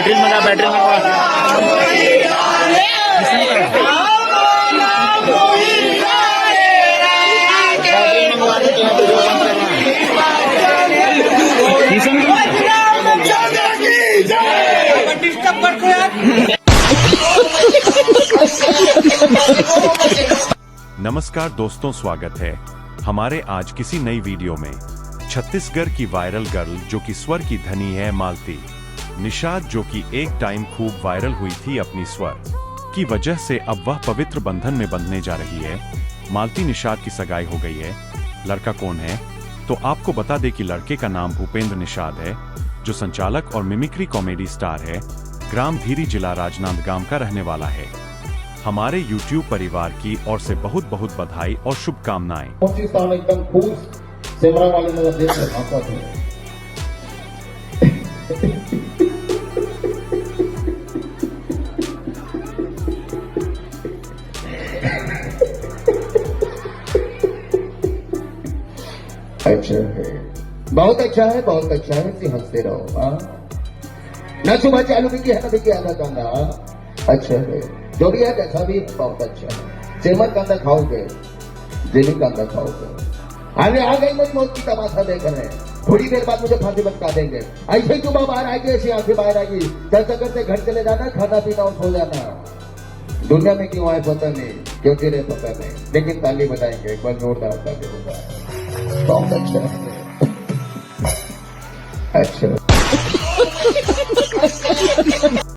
Battery मंगा नमस्कार दोस्तों, स्वागत है हमारे आज किसी नई वीडियो में। छत्तीसगढ़ की वायरल गर्ल जो कि स्वर की धनी है मालती निषाद, जो कि एक टाइम खूब वायरल हुई थी अपनी स्वर की वजह से, अब वह पवित्र बंधन में बंधने जा रही है। मालती निषाद की सगाई हो गई है। लड़का कौन है तो आपको बता दे कि लड़के का नाम भूपेंद्र निषाद है, जो संचालक और मिमिक्री कॉमेडी स्टार है। ग्राम धीरी, जिला राजनांदगांव का रहने वाला है। हमारे YouTube परिवार की ओर से बहुत बहुत बधाई और शुभकामनाएं। एकदम खुश सेमरा वाले ने देख कर भापा थे। अच्छा है, बहुत अच्छा है, बहुत अच्छा है। सी हंसते रहो। ना सुबह चालू भी किया, ना भी किया, आधा कांदा। अच्छा है, जो भी है, जैसा भी बहुत अच्छा है। सेमर कांदा खाओगे, जेली कांदा खाओगे। आगे आ गई मेरी मौत की तमाशा देख रहे हैं। थोड़ी देर बाद मुझे फांसी बटका देंगे। ऐसे ही जुबा बाहर आएगी, ऐसी आंखें बाहर आएगी। चलते करते घर चले जाना, खाना पीना और सो जाना। दुनिया में क्यों आए पता नहीं, क्यों गिरे पता नहीं, लेकिन ताली बजाएंगे एक बार जोरदार ताली बजाएंगे। बहुत अच्छा है। अच्छा